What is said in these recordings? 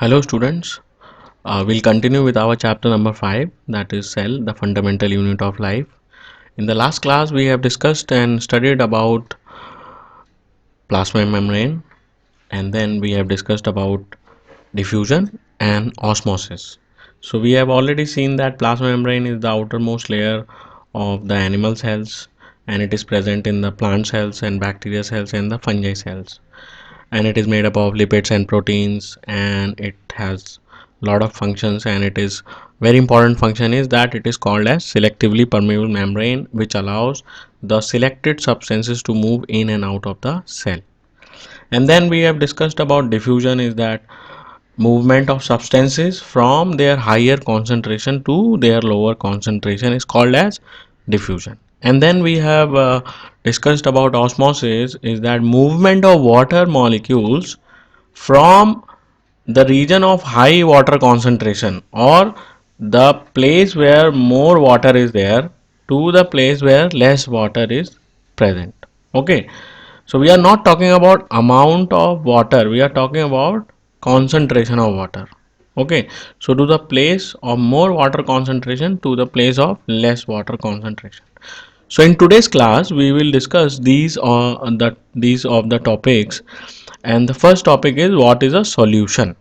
Hello students, we'll continue with our chapter number 5, that is cell, the fundamental unit of life. In the last class we have discussed and studied about plasma membrane, and then we have discussed about diffusion and osmosis. So we have already seen that plasma membrane is the outermost layer of the animal cells, and it is present in the plant cells and bacteria cells and the fungi cells, and it is made up of lipids and proteins, and it has a lot of functions, and it is very important function is that it is called as selectively permeable membrane, which allows the selected substances to move in and out of the cell. And then we have discussed about diffusion is that movement of substances from their higher concentration to their lower concentration is called as diffusion. And then we have discussed about osmosis is that movement of water molecules from the region of high water concentration or the place where more water is there to the place where less water is present. Okay, so we are not talking about amount of water, we are talking about concentration of water. Okay, so to the place of more water concentration to the place of less water concentration. So in today's class we will discuss these of the topics, and the first topic is what is a solution.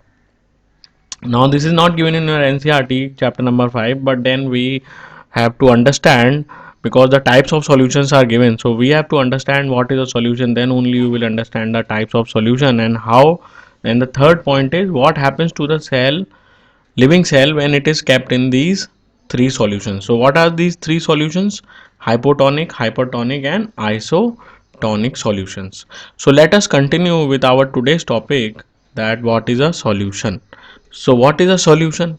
Now this is not given in your NCRT chapter number 5, but then we have to understand, because the types of solutions are given, so we have to understand what is a solution, then only you will understand the types of solution and how. And the third point is what happens to the cell, living cell, when it is kept in these three solutions. So what are these three solutions? Hypotonic, hypertonic and isotonic solutions. So let us continue with our today's topic, that what is a solution. So what is a solution?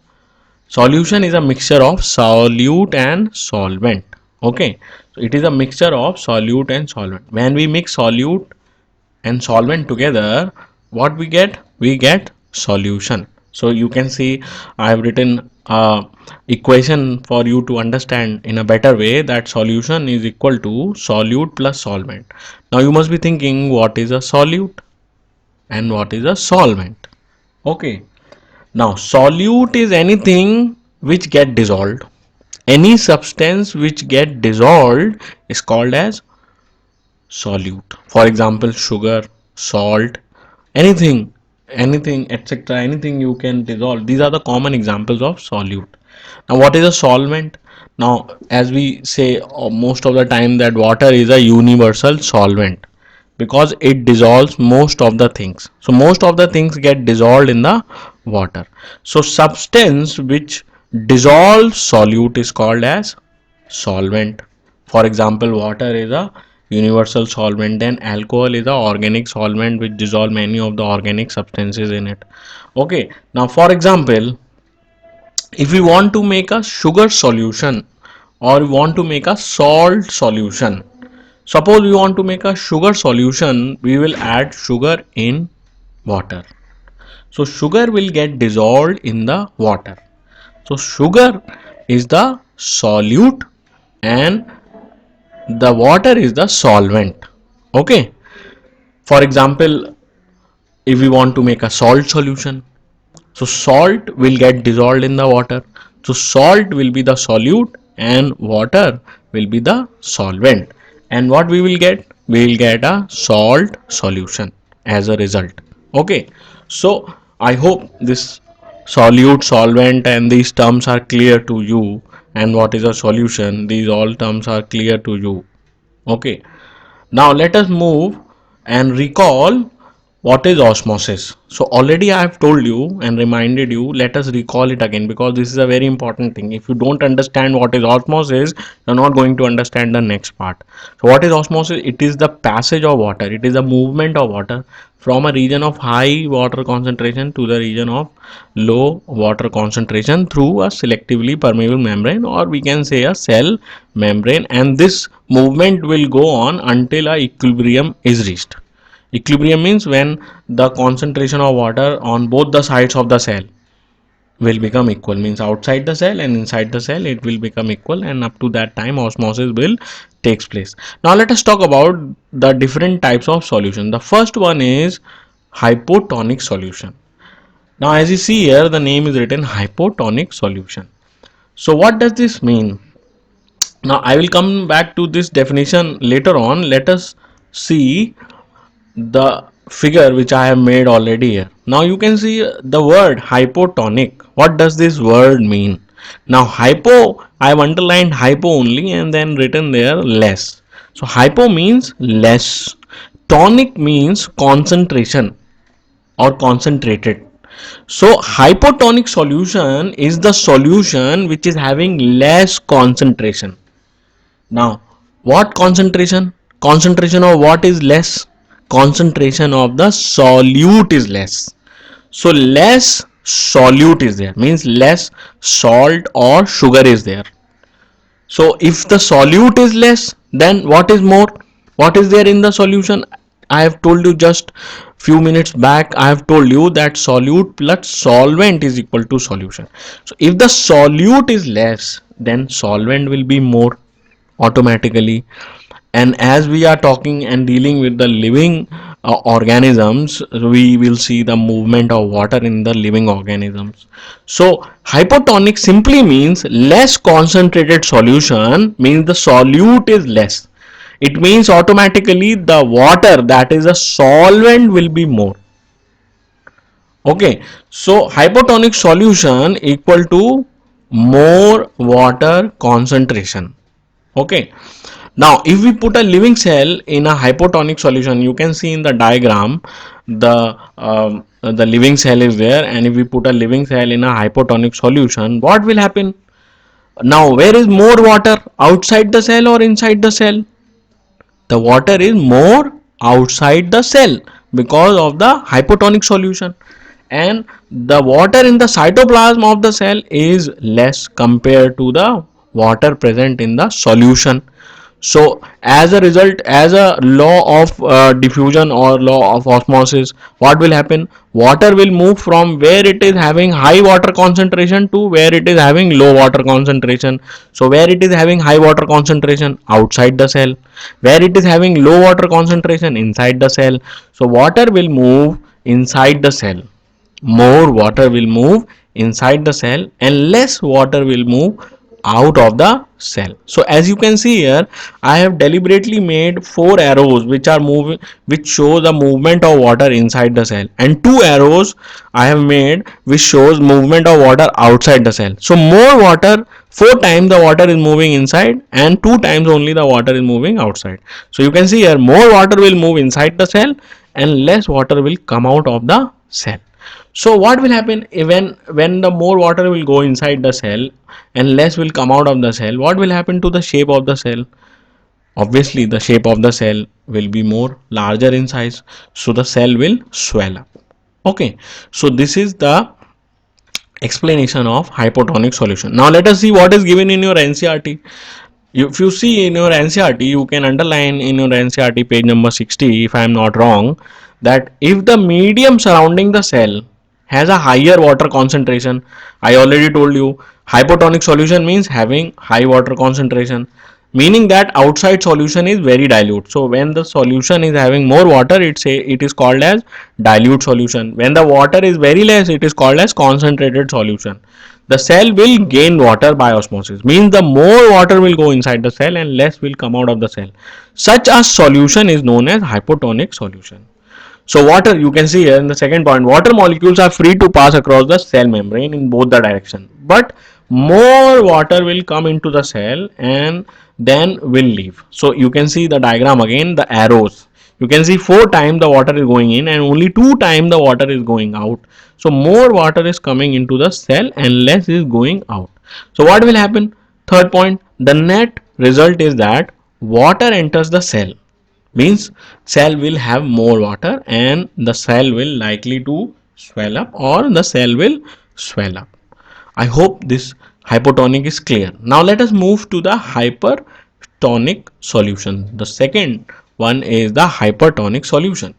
Solution is a mixture of solute and solvent. Okay, so it is a mixture of solute and solvent. When we mix solute and solvent together, what we get? We get solution. So you can see I have written a equation for you to understand in a better way, that solution is equal to solute plus solvent. Now you must be thinking, what is a solute and what is a solvent? Okay, now solute is anything which get dissolved. Any substance which get dissolved is called as solute. For example, sugar, salt, anything, etc., anything you can dissolve. These are the common examples of solute. Now what is a solvent? Now as we say most of the time, that water is a universal solvent because it dissolves most of the things. So most of the things get dissolved in the water. So substance which dissolves solute is called as solvent. For example, water is a universal solvent, then alcohol is a organic solvent which dissolve many of the organic substances in it. Okay, now for example, if we want to make a sugar solution or we want to make a salt solution, suppose we want to make a sugar solution, we will add sugar in water. So sugar will get dissolved in the water. So sugar is the solute and the water is the solvent. Okay, for example, if we want to make a salt solution, so salt will get dissolved in the water. So salt will be the solute and water will be the solvent. And what we will get? We will get a salt solution as a result. Okay. So I hope this solute, solvent and these terms are clear to you, and what is a solution, these all terms are clear to you. Okay. Now let us move and recall what is osmosis. So already I have told you and reminded you, let us recall it again, because this is a very important thing. If you don't understand what is osmosis, you're not going to understand the next part. So what is osmosis? It is the passage of water, it is the movement of water from a region of high water concentration to the region of low water concentration through a selectively permeable membrane, or we can say a cell membrane, and this movement will go on until a equilibrium is reached. Equilibrium means when the concentration of water on both the sides of the cell will become equal, means outside the cell and inside the cell it will become equal, and up to that time osmosis will takes place. Now let us talk about the different types of solution. The first one is hypotonic solution. Now as you see here, the name is written hypotonic solution. So what does this mean? Now I will come back to this definition later on. Let us see the figure which I have made already here. Now you can see the word hypotonic. What does this word mean? Now hypo, I have underlined hypo only and then written there less. So hypo means less. Tonic means concentration or concentrated. So hypotonic solution is the solution which is having less concentration. Now, what concentration? Concentration of what is less? Concentration of the solute is less. So less solute is there, means less salt or sugar is there. So if the solute is less, then what is more? What is there in the solution? I have told you just few minutes back, I have told you that solute plus solvent is equal to solution. So if the solute is less, then solvent will be more automatically. And as we are talking and dealing with the living organisms, we will see the movement of water in the living organisms. So hypotonic simply means less concentrated solution, means the solute is less. It means automatically the water, that is a solvent, will be more. Okay, so hypotonic solution equal to more water concentration. Okay, now if we put a living cell in a hypotonic solution, you can see in the diagram the living cell is there, and if we put a living cell in a hypotonic solution, what will happen? Now where is more water, outside the cell or inside the cell? The water is more outside the cell because of the hypotonic solution, and the water in the cytoplasm of the cell is less compared to the water present in the solution. So as a result, as a law of diffusion or law of osmosis, what will happen? Water will move from where it is having high water concentration to where it is having low water concentration. So where it is having high water concentration, outside the cell. Where it is having low water concentration, inside the cell. So water will move inside the cell. More water will move inside the cell and less water will move out of the cell. So as you can see here, I have deliberately made 4 arrows which are moving, which show the movement of water inside the cell, and 2 arrows I have made which shows movement of water outside the cell. So more water, 4 times the water is moving inside and 2 times only the water is moving outside. So you can see here, more water will move inside the cell and less water will come out of the cell. So what will happen when the more water will go inside the cell and less will come out of the cell? What will happen to the shape of the cell? Obviously the shape of the cell will be more larger in size, so the cell will swell up. Okay, so this is the explanation of hypotonic solution. Now let us see what is given in your NCERT. If you see in your NCERT, you can underline in your NCERT page number 60, if I am not wrong, that if the medium surrounding the cell has a higher water concentration, I already told you hypotonic solution means having high water concentration, meaning that outside solution is very dilute. So when the solution is having more water, it is called as dilute solution. When the water is very less, it is called as concentrated solution. The cell will gain water by osmosis, means the more water will go inside the cell and less will come out of the cell. Such a solution is known as hypotonic solution. So water, you can see here in the second point, water molecules are free to pass across the cell membrane in both the direction, but more water will come into the cell and then will leave. So you can see the diagram again, the arrows. You can see 4 times the water is going in and only 2 times the water is going out. So more water is coming into the cell and less is going out. So what will happen? Third point, the net result is that water enters the cell, means cell will have more water and the cell will likely to swell up or the cell will swell up. I hope this hypotonic is clear. Now let us move to the hypertonic solution. The second one is the hypertonic solution.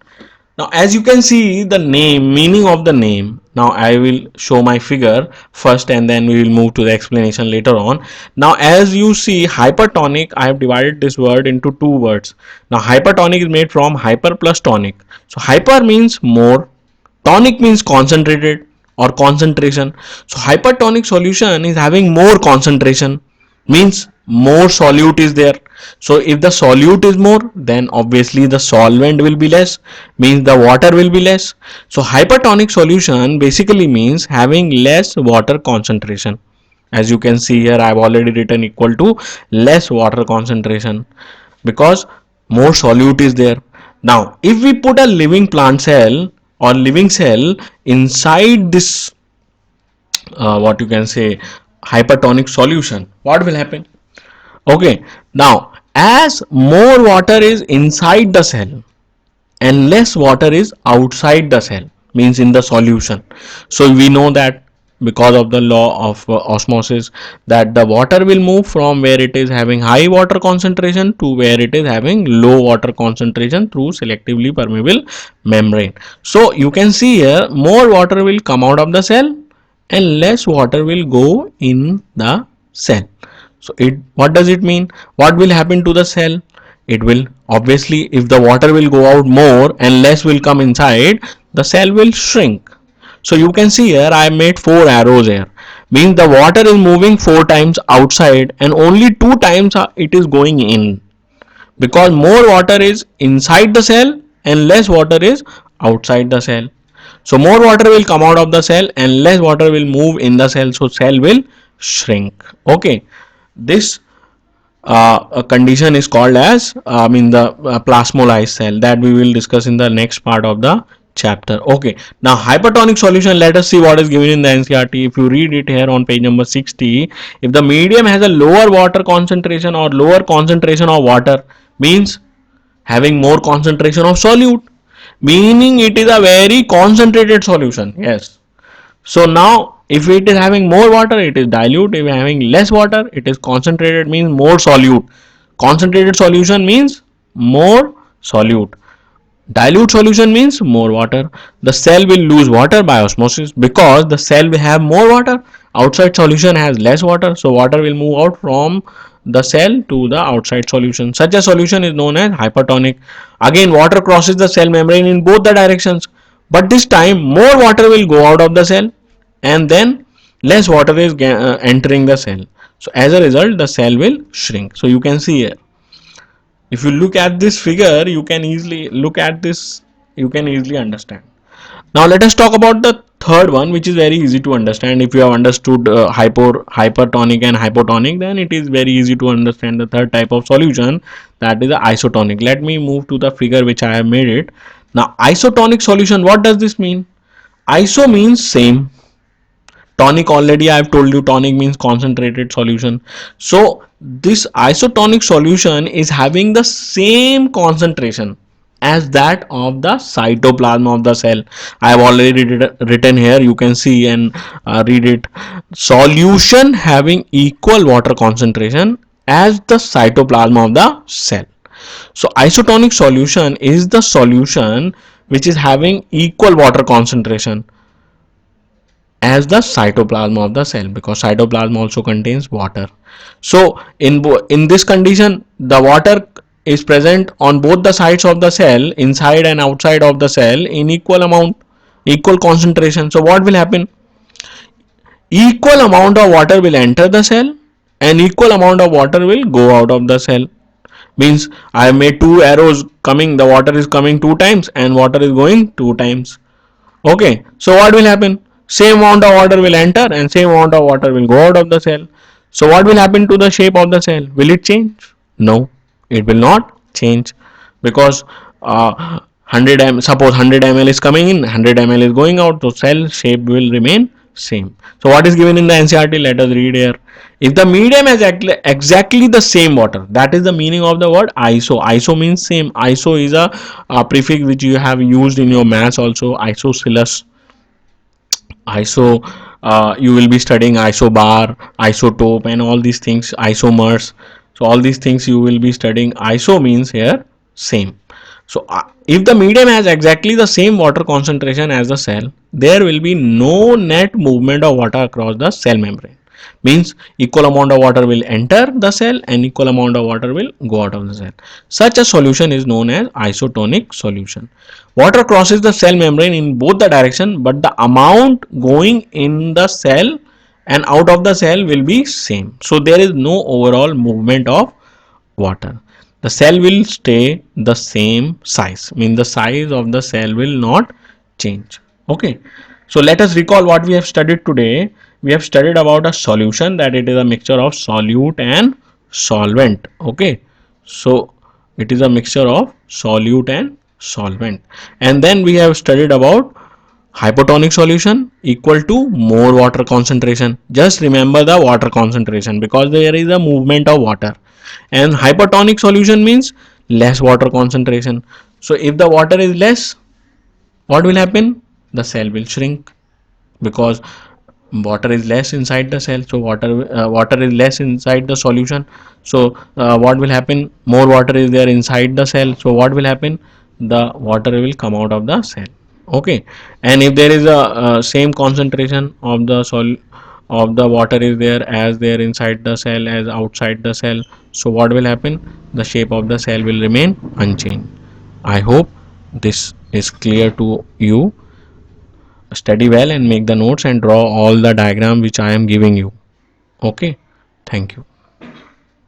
Now as you can see the name, meaning of the name, now I will show my figure first and then we will move to the explanation later on. Now as you see hypertonic, I have divided this word into 2 words. Now hypertonic is made from hyper plus tonic. So hyper means more, tonic means concentrated. or concentration. So hypertonic solution is having more concentration, means more solute is there. So if the solute is more, then obviously the solvent will be less, means the water will be less. So hypertonic solution basically means having less water concentration. As you can see here, I have already written equal to less water concentration, because more solute is there. Now if we put a living plant cell or living cell inside this what you can say hypertonic solution, what will happen? Okay, now as more water is inside the cell and less water is outside the cell, means in the solution. So we know that because of the law of osmosis, that the water will move from where it is having high water concentration to where it is having low water concentration through selectively permeable membrane. So you can see here, more water will come out of the cell and less water will go in the cell. So it, what does it mean? What will happen to the cell? It will obviously, if the water will go out more and less will come inside, the cell will shrink. So you can see here, I made 4 arrows here, means the water is moving 4 times outside and only 2 times it is going in, because more water is inside the cell and less water is outside the cell. So more water will come out of the cell and less water will move in the cell, so cell will shrink. Okay, this a condition is called as the plasmolized cell, that we will discuss in the next part of the chapter. Okay, now hypertonic solution, let us see what is given in the NCERT. If you read it here on page number 60, if the medium has a lower water concentration or lower concentration of water, means having more concentration of solute, meaning it is a very concentrated solution. Yes, so now if it is having more water, it is dilute. If having less water, it is concentrated, means more solute. Concentrated solution means more solute. Dilute solution means more water. The cell will lose water by osmosis because the cell will have more water. Outside solution has less water, so water will move out from the cell to the outside solution. Such a solution is known as hypertonic. Again, water crosses the cell membrane in both the directions, but this time more water will go out of the cell and then less water is entering the cell. So as a result, the cell will shrink. So you can see here, if you look at this figure, you can easily look at this, you can easily understand. Now let us talk about the third one, which is very easy to understand. If you have understood hypertonic and hypotonic, then it is very easy to understand the third type of solution, that is the isotonic. Let me move to the figure which I have made it. Now isotonic solution, what does this mean? Iso means same. Tonic, already I have told you, tonic means concentrated solution. So this isotonic solution is having the same concentration as that of the cytoplasm of the cell. I have already written here, you can see and read it. Solution having equal water concentration as the cytoplasm of the cell. So isotonic solution is the solution which is having equal water concentration as the cytoplasm of the cell, because cytoplasm also contains water. So in this condition, the water is present on both the sides of the cell, inside and outside of the cell, in equal amount, equal concentration. So what will happen? Equal amount of water will enter the cell and equal amount of water will go out of the cell. Means I have made 2 arrows coming, the water is coming 2 times and water is going 2 times. Okay, so what will happen? Same amount of water will enter and same amount of water will go out of the cell. So what will happen to the shape of the cell? Will it change? No, it will not change, because 100 ml, suppose 100 ml is coming in, 100 ml is going out, so cell shape will remain same. So what is given in the NCERT? Let us read here. If the medium has exactly the same water, that is the meaning of the word iso. Iso means same. Iso is a prefix which you have used in your maths also, isosceles. ISO, you will be studying isobar, isotope and all these things, isomers. So all these things you will be studying. Iso means here same. So if the medium has exactly the same water concentration as the cell, there will be no net movement of water across the cell membrane. Means equal amount of water will enter the cell and equal amount of water will go out of the cell. Such a solution is known as isotonic solution. Water crosses the cell membrane in both the direction, but the amount going in the cell and out of the cell will be same. So there is no overall movement of water. The cell will stay the same size. Mean the size of the cell will not change. Okay. So let us recall what we have studied today. We have studied about a solution, that it is a mixture of solute and solvent. Okay. So it is a mixture of solute and solvent. And then we have studied about hypotonic solution equal to more water concentration. Just remember the water concentration because there is a movement of water. And hypertonic solution means less water concentration. So if the water is less, what will happen? The cell will shrink because water is less inside the cell. So water is less inside the solution. So what will happen? More water is there inside the cell. So what will happen? The water will come out of the cell. Okay. And if there is a same concentration of the of the water is there as there inside the cell as outside the cell, so what will happen? The shape of the cell will remain unchanged. I hope this is clear to you. Study well and make the notes and draw all the diagram which I am giving you. Okay. Thank you.